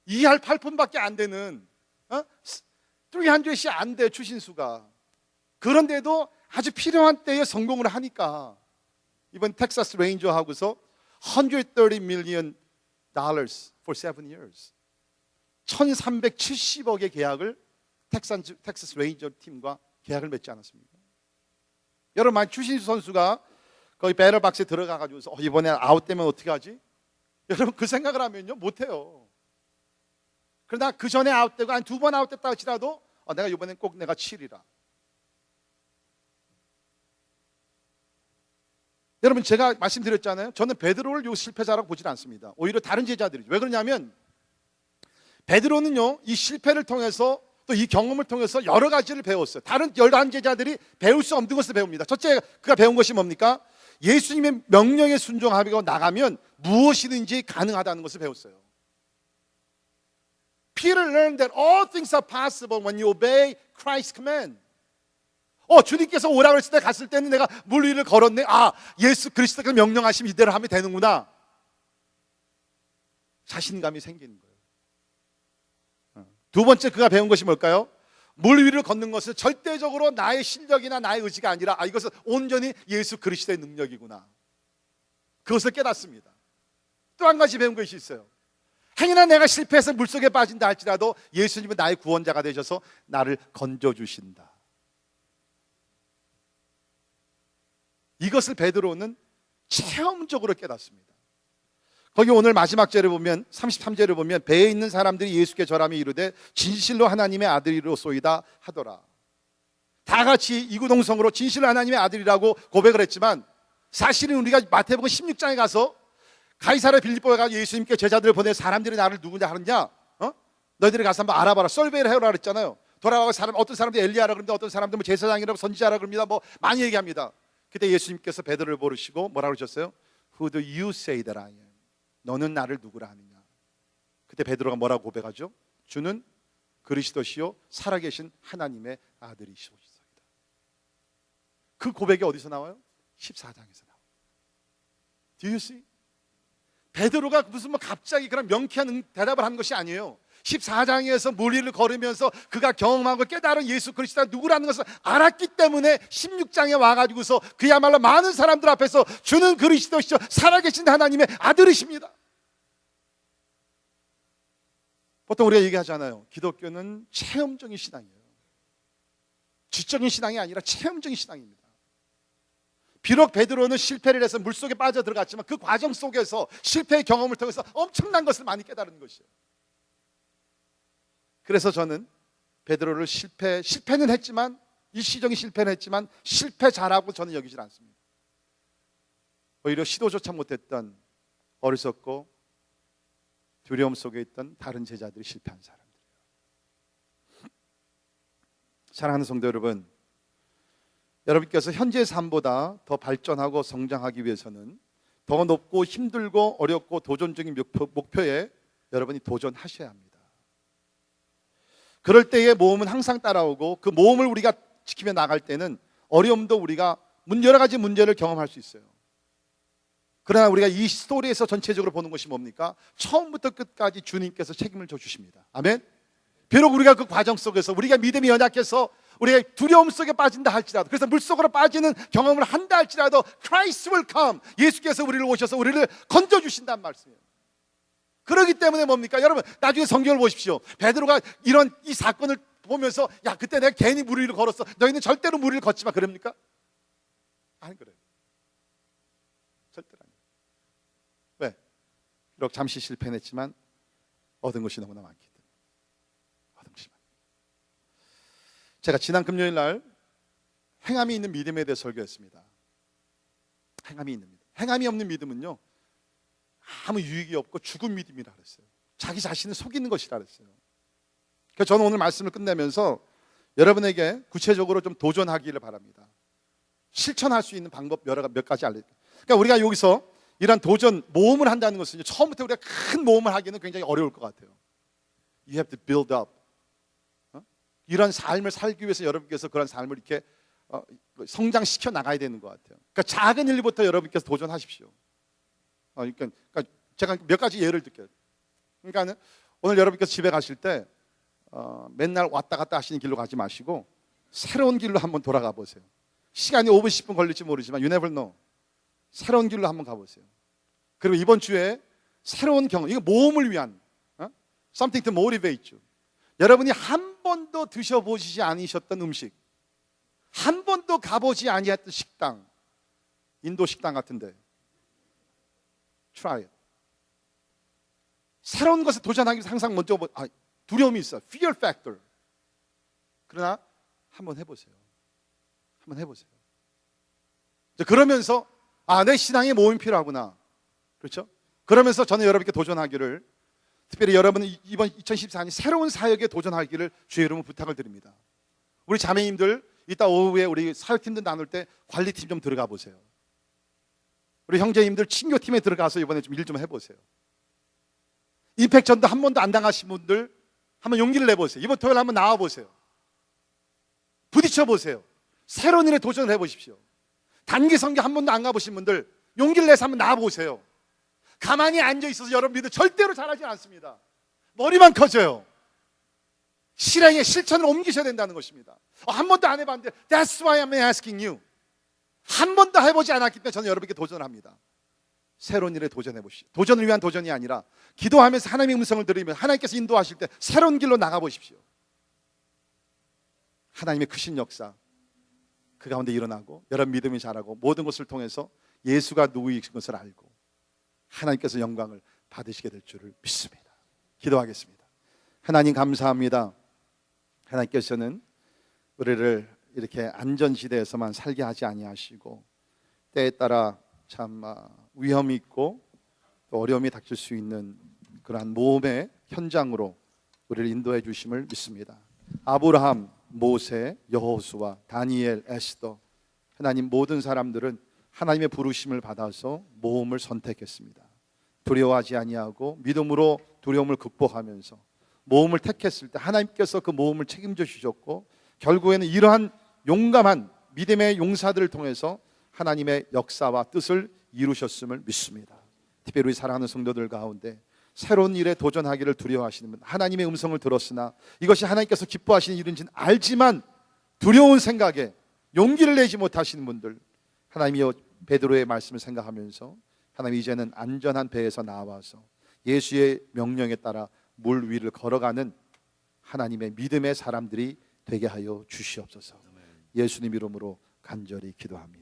2할 8푼밖에 안 되는 300이 안 돼 추신수가. 그런데도 아주 필요한 때에 성공을 하니까 이번 텍사스 레인저하고서 $130 million for 7 years 1370억의 계약을 텍사스 레인저 팀과 계약을 맺지 않았습니까? 여러분 만약 추신수 선수가 거기 배럴박스에 들어가가지고 이번에 아웃되면 어떻게 하지? 여러분 그 생각을 하면요 못해요. 그러나 그 전에 아웃되고 한 2번 아웃됐다 할지라도 내가 이번엔 꼭 내가 치리라. 여러분 제가 말씀드렸잖아요. 저는 베드로를 요 실패자라고 보질 않습니다. 오히려 다른 제자들이죠. 왜 그러냐면 베드로는요 이 실패를 통해서 또 이 경험을 통해서 여러 가지를 배웠어요. 다른 11제자들이 배울 수 없는 것을 배웁니다. 첫째 그가 배운 것이 뭡니까? 예수님의 명령에 순종하고 나가면 무엇이든지 가능하다는 것을 배웠어요. Peter learned that all things are possible when you obey Christ's command. 주님께서 오라고 했을 때 갔을 때는 내가 물 위를 걸었네. 예수 그리스도가 명령하시면 이대로 하면 되는구나. 자신감이 생기는 거예요. 두 번째 그가 배운 것이 뭘까요? 물 위를 걷는 것은 절대적으로 나의 실력이나 나의 의지가 아니라 이것은 온전히 예수 그리스도의 능력이구나. 그것을 깨닫습니다. 또 한 가지 배운 것이 있어요. 행여나 내가 실패해서 물속에 빠진다 할지라도 예수님은 나의 구원자가 되셔서 나를 건져주신다. 이것을 베드로는 체험적으로 깨닫습니다. 거기 오늘 마지막 절을 보면 33절을 보면 배에 있는 사람들이 예수께 절하며 이르되 진실로 하나님의 아들이로소이다 하더라. 다 같이 이구동성으로 진실로 하나님의 아들이라고 고백을 했지만 사실은 우리가 마태복음 16장에 가서 가이사랴 빌립보에 가서 예수님께 제자들을 보내 사람들이 나를 누구냐 하느냐 너희들이 가서 한번 알아봐라. 설베이를 해오라 그랬잖아요. 돌아가서 어떤 사람들이 엘리야라 그럽니다. 어떤 사람들은 제사장이라고 선지자라 그럽니다. 많이 얘기합니다. 그때 예수님께서 베드로를 부르시고 뭐라고 하셨어요? Who do you say that I am? 너는 나를 누구라 하느냐? 그때 베드로가 뭐라고 고백하죠? 주는 그리스도시요 살아계신 하나님의 아들이시오이다. 그 고백이 어디서 나와요? 14장에서 나와요. Do you see? 베드로가 무슨 갑자기 그런 명쾌한 대답을 한 것이 아니에요. 14장에서 물 위를 걸으면서 그가 경험하고 깨달은 예수 그리스도가 누구라는 것을 알았기 때문에 16장에 와가지고서 그야말로 많은 사람들 앞에서 주는 그리스도시죠 살아계신 하나님의 아들이십니다. 보통 우리가 얘기하잖아요. 기독교는 체험적인 신앙이에요. 지적인 신앙이 아니라 체험적인 신앙입니다. 비록 베드로는 실패를 해서 물속에 빠져 들어갔지만 그 과정 속에서 실패의 경험을 통해서 엄청난 것을 많이 깨달은 것이에요. 그래서 저는 베드로를 실패는 했지만 일시적인 실패는 했지만 실패자라고 저는 여기질 않습니다. 오히려 시도조차 못했던 어리석고 두려움 속에 있던 다른 제자들이 실패한 사람들. 사랑하는 성도 여러분, 여러분께서 현재의 삶보다 더 발전하고 성장하기 위해서는 더 높고 힘들고 어렵고 도전적인 목표에 여러분이 도전하셔야 합니다. 그럴 때의 모험은 항상 따라오고 그 모험을 우리가 지키며 나갈 때는 어려움도 우리가 여러 가지 문제를 경험할 수 있어요. 그러나 우리가 이 스토리에서 전체적으로 보는 것이 뭡니까? 처음부터 끝까지 주님께서 책임을 져주십니다. 아멘. 비록 우리가 그 과정 속에서 우리가 믿음이 연약해서 우리가 두려움 속에 빠진다 할지라도, 그래서 물속으로 빠지는 경험을 한다 할지라도 Christ will come, 예수께서 우리를 오셔서 우리를 건져주신다는 말씀이에요. 그렇기 때문에 뭡니까? 여러분 나중에 성경을 보십시오. 베드로가 이런 이 사건을 보면서 야 그때 내가 괜히 물 위를 걸었어, 너희는 절대로 물 위를 걷지 마 그럽니까? 아니 그래요. 절대로 아니에요. 왜? 비록 잠시 실패했지만 얻은 것이 너무나 많기 때문에. 얻은 것이 많아요. 제가 지난 금요일 날 행함이 있는 믿음에 대해 설교했습니다. 행함이 있는 믿음. 행함이 없는 믿음은요 아무 유익이 없고 죽은 믿음이라 그랬어요. 자기 자신을 속이는 것이라 그랬어요. 그래서 저는 오늘 말씀을 끝내면서 여러분에게 구체적으로 좀 도전하기를 바랍니다. 실천할 수 있는 방법 몇 가지 알려드릴게요. 그러니까 우리가 여기서 이런 도전, 모험을 한다는 것은 처음부터 우리가 큰 모험을 하기는 굉장히 어려울 것 같아요. You have to build up. 이런 삶을 살기 위해서 여러분께서 그런 삶을 이렇게 성장시켜 나가야 되는 것 같아요. 그러니까 작은 일부터 여러분께서 도전하십시오. 그러니까 제가 몇 가지 예를 들게요. 그러니까 오늘 여러분께서 집에 가실 때 맨날 왔다 갔다 하시는 길로 가지 마시고 새로운 길로 한번 돌아가 보세요. 시간이 5분, 10분 걸릴지 모르지만 you never know. 새로운 길로 한번 가보세요. 그리고 이번 주에 새로운 경험, 이거 모험을 위한 something to motivate you. 여러분이 한 번도 드셔보시지 않으셨던 음식, 한 번도 가보지 아니했던 식당, 인도 식당 같은데 try it. 새로운 것에 도전하기 위해서 항상 먼저 두려움이 있어요. Fear factor. 그러나 한번 해보세요. 한번 해보세요. 그러면서 내 신앙에 모험이 필요하구나. 그렇죠? 그러면서 저는 여러분께 도전하기를, 특별히 여러분은 이번 2014년 새로운 사역에 도전하기를 주의 이름으로 부탁을 드립니다. 우리 자매님들 이따 오후에 우리 사역팀들 나눌 때 관리팀 좀 들어가 보세요. 우리 형제님들 친교팀에 들어가서 이번에 좀 일 좀 해보세요. 임팩전도 한 번도 안 당하신 분들 한번 용기를 내보세요. 이번 토요일 한번 나와보세요. 부딪혀 보세요. 새로운 일에 도전을 해보십시오. 단기 선교 한 번도 안 가보신 분들 용기를 내서 한번 나와보세요. 가만히 앉아있어서 여러분 믿음 절대로 잘하지 않습니다. 머리만 커져요. 실행에 실천을 옮기셔야 된다는 것입니다. 한 번도 안 해봤는데 That's why I'm asking you. 한 번도 해보지 않았기 때문에 저는 여러분께 도전을 합니다. 새로운 일에 도전해보십시오. 도전을 위한 도전이 아니라 기도하면서 하나님의 음성을 들으면 하나님께서 인도하실 때 새로운 길로 나가보십시오. 하나님의 크신 역사 그 가운데 일어나고 여러분 믿음이 자라고 모든 것을 통해서 예수가 누구이신 것을 알고 하나님께서 영광을 받으시게 될 줄을 믿습니다. 기도하겠습니다. 하나님 감사합니다. 하나님께서는 우리를 이렇게 안전지대에서만 살게 하지 아니하시고 때에 따라 참 위험이 있고 또 어려움이 닥칠 수 있는 그러한 모험의 현장으로 우리를 인도해 주심을 믿습니다. 아브라함, 모세, 여호수아, 다니엘, 에스더, 하나님 모든 사람들은 하나님의 부르심을 받아서 모험을 선택했습니다. 두려워하지 아니하고 믿음으로 두려움을 극복하면서 모험을 택했을 때 하나님께서 그 모험을 책임져 주셨고 결국에는 이러한 용감한 믿음의 용사들을 통해서 하나님의 역사와 뜻을 이루셨음을 믿습니다. 특별히 우리 사랑하는 성도들 가운데 새로운 일에 도전하기를 두려워하시는 분, 하나님의 음성을 들었으나 이것이 하나님께서 기뻐하시는 일인지는 알지만 두려운 생각에 용기를 내지 못하시는 분들, 하나님이 베드로의 말씀을 생각하면서 하나님 이제는 안전한 배에서 나와서 예수의 명령에 따라 물 위를 걸어가는 하나님의 믿음의 사람들이 되게 하여 주시옵소서. 예수님 이름으로 간절히 기도합니다.